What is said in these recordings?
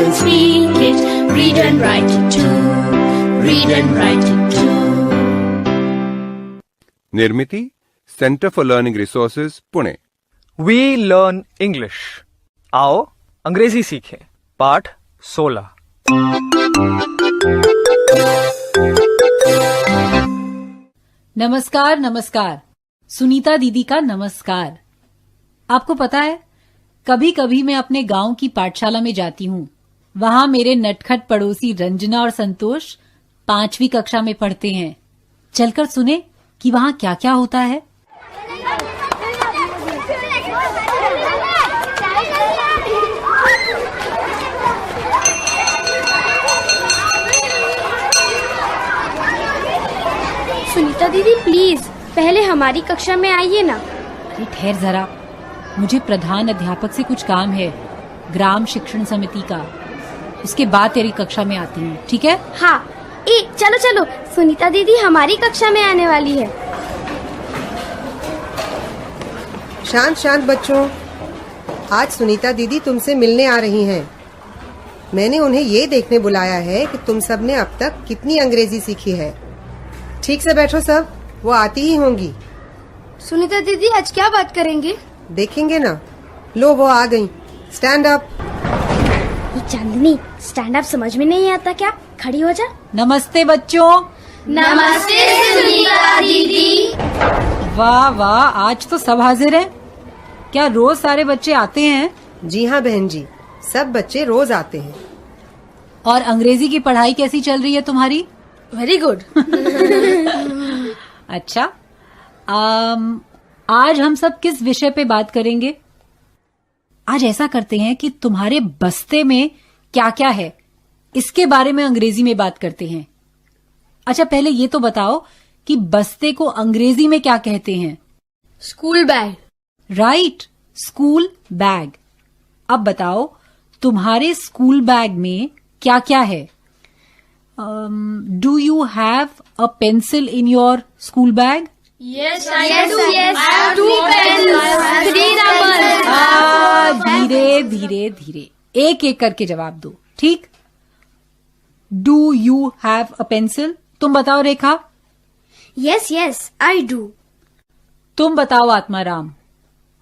and speak it. Read and write it too. Read and write it too. Nirmiti center for learning resources Pune. We learn English. आओ अंग्रेजी सीखें। पाठ 16। नमस्कार नमस्कार। सुनीता दीदी का नमस्कार। आपको पता है, कभी कभी मैं अपने गांव की पाठशाला में जाती हूँ। वहां मेरे नटखट पड़ोसी रंजना और संतोष 5वीं कक्षा में पढ़ते हैं। चलकर सुने कि वहां क्या क्या होता है। सुनीता दीदी प्लीज पहले हमारी कक्षा में आइए ना। अरे ठहर जरा, मुझे प्रधान अध्यापक से कुछ काम है, ग्राम शिक्षण समिति का। उसके बाद तेरी कक्षा में आती हूँ, ठीक है? हाँ। चलो चलो, सुनीता दीदी हमारी कक्षा में आने वाली है। शांत शांत बच्चों, आज सुनीता दीदी तुमसे मिलने आ रही हैं। मैंने उन्हें ये देखने बुलाया है कि तुम सब ने अब तक कितनी अंग्रेजी सीखी है। ठीक से बैठो सब, वो आती ही होंगी। सुनीता दीदी आज क्या बात करेंगे? देखेंगे ना। लो वो आ गई। Stand up. ये चांदनी, स्टैंड अप समझ में नहीं आता क्या? खड़ी हो जा। नमस्ते बच्चों। नमस्ते सुनीता दीदी। वाह वाह, आज तो सब हाजिर हैं। क्या रोज सारे बच्चे आते हैं? जी हाँ बहन जी, सब बच्चे रोज आते हैं। और अंग्रेजी की पढ़ाई कैसी चल रही है तुम्हारी? Very good. अच्छा, आज हम सब किस विषय पे बात करेंगे? आज ऐसा करते हैं कि तुम्हारे बस्ते में क्या क्या है, इसके बारे में अंग्रेजी में बात करते हैं। अच्छा, पहले ये तो बताओ कि बस्ते को अंग्रेजी में क्या कहते हैं? School bag. Right, school bag. अब बताओ, तुम्हारे स्कूल बैग में क्या क्या है? Do you have a pencil in your school bag? Yes, I do. Yes, I have 2 pencils, 3 rubbers. धीरे धीरे धीरे एक एक करके जवाब दो, ठीक? Do you have a pencil? तुम बताओ Rekha. Yes yes I do. तुम बताओ Atmaram.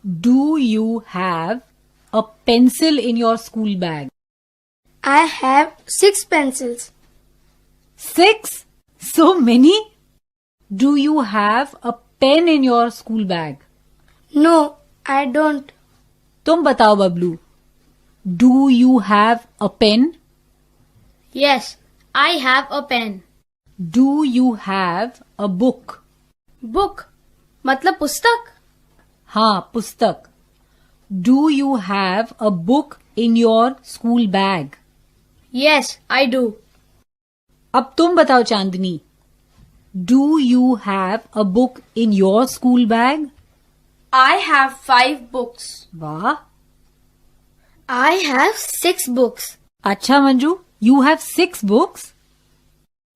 Do you have a pencil in your school bag? I have 6 pencils. 6? So many? Do you have a pen in your school bag? No, I don't. तुम बताओ Bablu. Do you have a pen? Yes, I have a pen. Do you have a book? Book मतलब पुस्तक? हाँ, पुस्तक। Do you have a book in your school bag? Yes, I do. अब तुम बताओ चांदनी। Do you have a book in your school bag? I have 5 books. वाह। I have 6 books. अच्छा Manju, you have 6 books?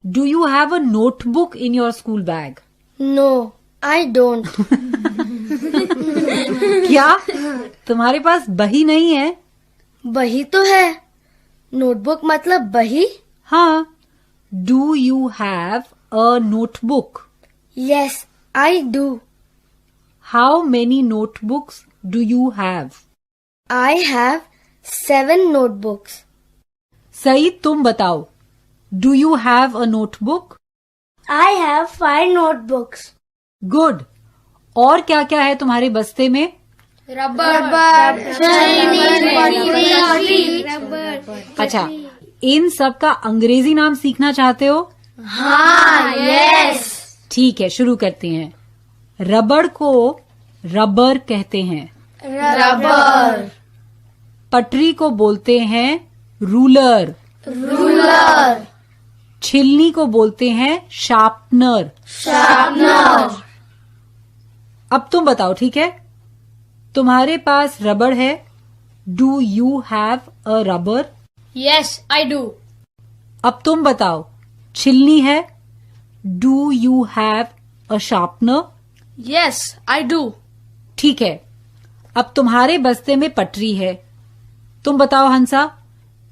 Do you have a notebook in your school bag? No, I don't. क्या तुम्हारे पास बही नहीं है? बही तो है। नोटबुक मतलब बही? हाँ। Do you have a notebook? Yes, I do. How many notebooks do you have? I have 7 notebooks. सही, तुम बताओ। Do you have a notebook? I have 5 notebooks. Good. और क्या क्या है तुम्हारे बस्ते में? रबर, अच्छा, इन सब का अंग्रेजी नाम सीखना चाहते हो? हाँ, yes. ठीक है, शुरू करते हैं। रबड़ को रबर कहते हैं। रबर। पटरी को बोलते हैं रूलर। रूलर। छिलनी को बोलते हैं शार्पनर। शार्पनर। अब तुम बताओ, ठीक है? तुम्हारे पास रबड़ है। Do you have a rubber? Yes, I do. अब तुम बताओ, छिलनी है। Do you have a sharpener? Yes, I do. ठीक है। अब तुम्हारे बस्ते में पटरी है। तुम बताओ हंसा,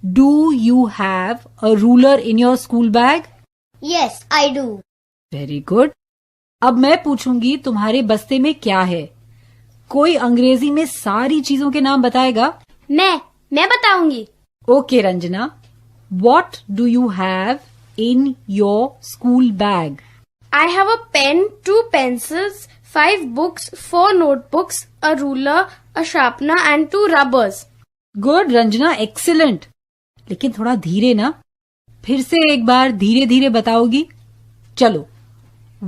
Do you have a ruler in your school bag? Yes, I do. Very good. अब मैं पूछूंगी तुम्हारे बस्ते में क्या है? कोई अंग्रेजी में सारी चीजों के नाम बताएगा? मैं बताऊंगी। Okay, Ranjana. What do you have in your school bag? I have a pen, 2 pencils, 5 books, 4 notebooks, a ruler, a sharpener and 2 rubbers. Good, Ranjana. Excellent. लेकिन थोड़ा धीरे ना. फिर से एक बार धीरे धीरे बताओगी? चलो.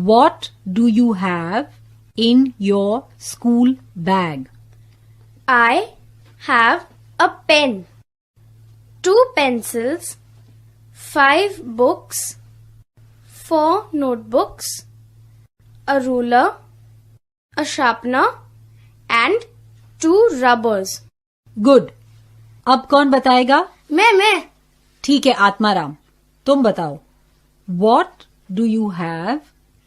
What do you have in your school bag? I have a pen, 2 pencils, 5 books, 4 notebooks, a ruler, a sharpener and 2 rubbers. Good. अब कौन बताएगा? मैं ठीक है आत्माराम, तुम बताओ. What do you have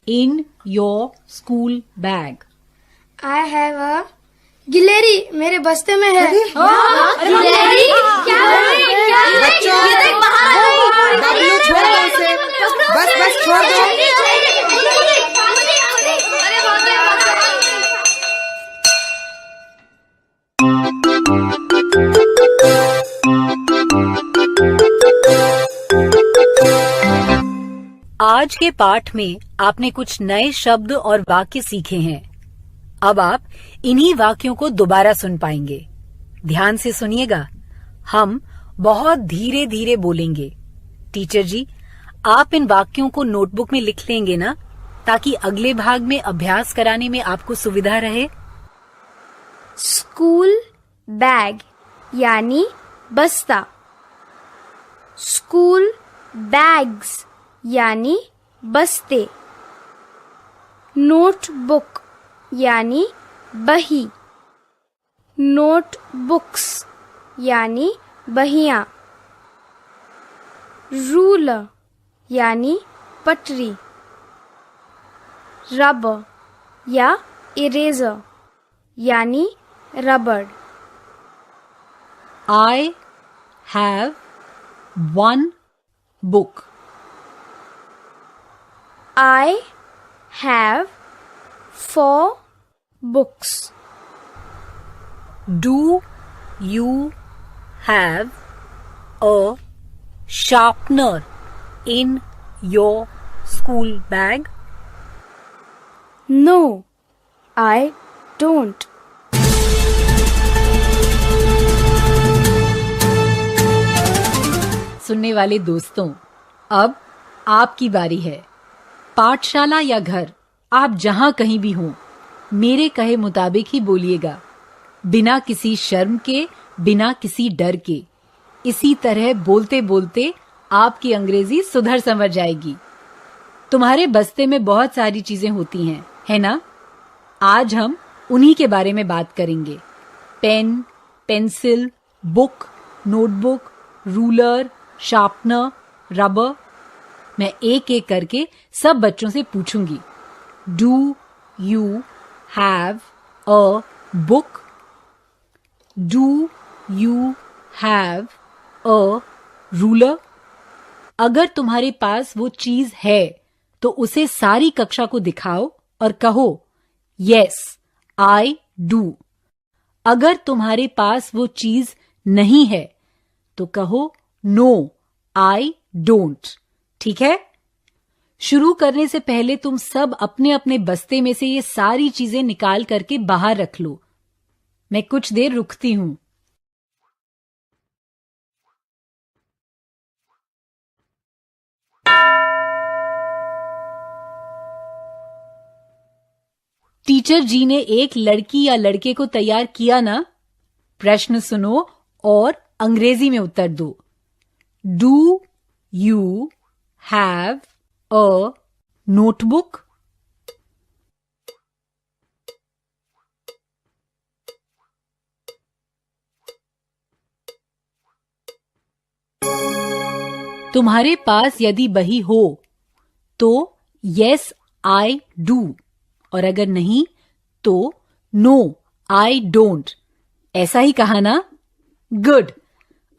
in your school bag? I have a गिलेरी मेरे बस्ते में है। बच्चों बबलू छोड़ दो उसे, बस छोड़ दो। आज के पाठ में आपने कुछ नए शब्द और वाक्य सीखे हैं. अब आप इन्हीं वाक्यों को दोबारा सुन पाएंगे. ध्यान से सुनिएगा. हम बहुत धीरे धीरे बोलेंगे. टीचर जी, आप इन वाक्यों को नोटबुक में लिख लेंगे ना, ताकि अगले भाग में अभ्यास कराने में आपको सुविधा रहे. स्कूल बैग यानी बस्ता, स्कूल बैग्स यानी बस्ते, नोटबुक यानी बही, नोटबुक्स यानी बहियां, रूलर यानी पटरी, रबर या इरेजर यानी रबड़. I have one book. I have 4 books. Do you have a sharpener in your school bag? No, I don't. सुनने वाले दोस्तों, अब आपकी बारी है. पाठशाला या घर, आप जहां कहीं भी हों, मेरे कहे मुताबिक ही बोलिएगा, बिना किसी शर्म के, बिना किसी डर के. इसी तरह बोलते बोलते आपकी अंग्रेजी सुधर समझ जाएगी. तुम्हारे बस्ते में बहुत सारी चीजें होती हैं, है ना? आज हम उन्हीं के बारे में बात करेंगे. Pen, pencil, book, notebook, ruler, sharpener, rubber. मैं एक एक करके सब बच्चों से पूछूंगी. Do you have a book? Do you have a ruler? अगर तुम्हारे पास वो चीज है तो उसे सारी कक्षा को दिखाओ और कहो यस आई डू. अगर तुम्हारे पास वो चीज नहीं है तो कहो नो आई डोंट. ठीक है? शुरू करने से पहले तुम सब अपने अपने बस्ते में से ये सारी चीजें निकाल करके बाहर रख लो. मैं कुछ देर रुकती हूं. टीचर जी ने एक लड़की या लड़के को तैयार किया ना? प्रश्न सुनो और अंग्रेजी में उत्तर दो. Do you have a notebook? तुम्हारे पास यदि बही हो तो यस आई डू, और अगर नहीं तो नो आई डोंट. ऐसा ही कहा ना? गुड.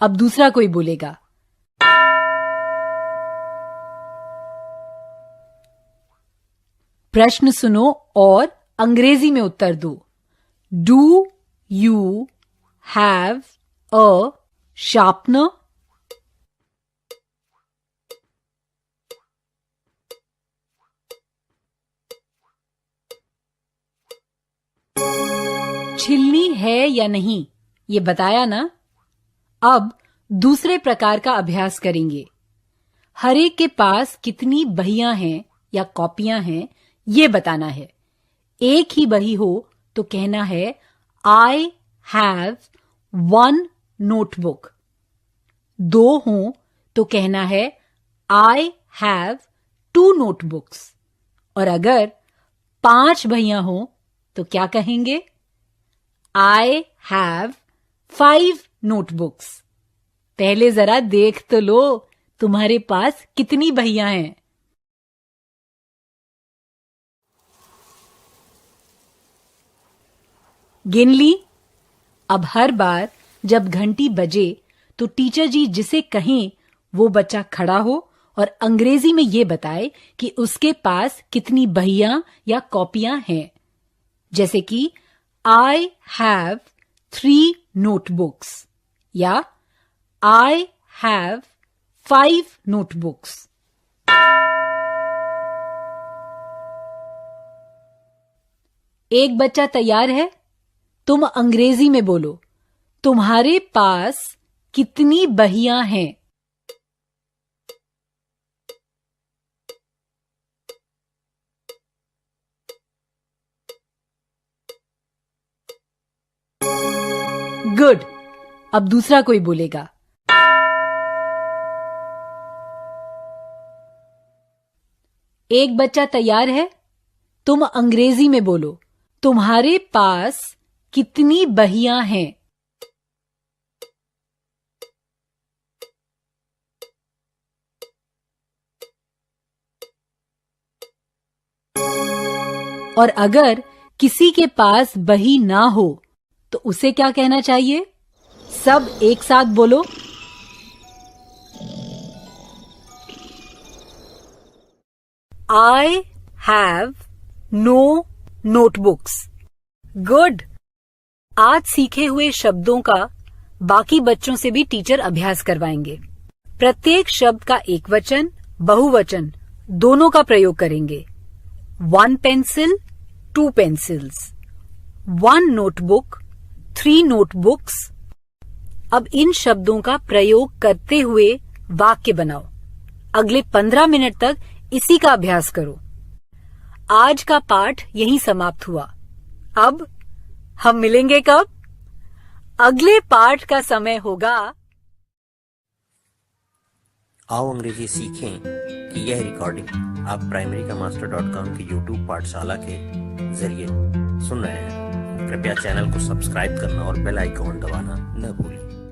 अब दूसरा कोई बोलेगा। प्रश्न सुनो और अंग्रेजी में उत्तर दो। Do you have a sharpener? छिलनी है या नहीं ये बताया ना। अब दूसरे प्रकार का अभ्यास करेंगे। हर एक के पास कितनी बहियां हैं या कॉपियां हैं ये बताना है। एक ही बही हो तो कहना है आई हैव 1 नोटबुक। 2 हों तो कहना है आई हैव 2 नोटबुक्स। और अगर 5 बहियां हों तो क्या कहेंगे? I have 5 notebooks. पहले जरा देख तो लो तुम्हारे पास कितनी बहियां हैं। गिन ली? अब हर बार जब घंटी बजे तो टीचर जी जिसे कहें वो बच्चा खड़ा हो और अंग्रेजी में ये बताए कि उसके पास कितनी बहियां या कॉपियां हैं। जैसे कि आई हैव 3 नोटबुक्स या आई हैव 5 नोटबुक्स। एक बच्चा तैयार है? तुम अंग्रेजी में बोलो, तुम्हारे पास कितनी बहियां हैं? गुड। अब दूसरा कोई बोलेगा। एक बच्चा तैयार है? तुम अंग्रेजी में बोलो, तुम्हारे पास कितनी बहियां हैं? और अगर किसी के पास बही ना हो तो उसे क्या कहना चाहिए? सब एक साथ बोलो। I have no notebooks. Good. आज सीखे हुए शब्दों का बाकी बच्चों से भी टीचर अभ्यास करवाएंगे। प्रत्येक शब्द का एक वचन, बहुवचन दोनों का प्रयोग करेंगे। 1 pencil, 2 pencils, 1 notebook, 3 notebooks। अब इन शब्दों का प्रयोग करते हुए वाक्य बनाओ। अगले 15 मिनट तक इसी का अभ्यास करो। आज का पाठ यहीं समाप्त हुआ। अब हम मिलेंगे कब? अगले पाठ का समय होगा। आओ अंग्रेजी सीखें कि यह रिकॉर्डिंग आप primarykaMaster.com की YouTube पाठशाला के जरिए सुन रहे हैं। कृपया चैनल को सब्सक्राइब करना और बेल आइकॉन दबाना न भूलिए।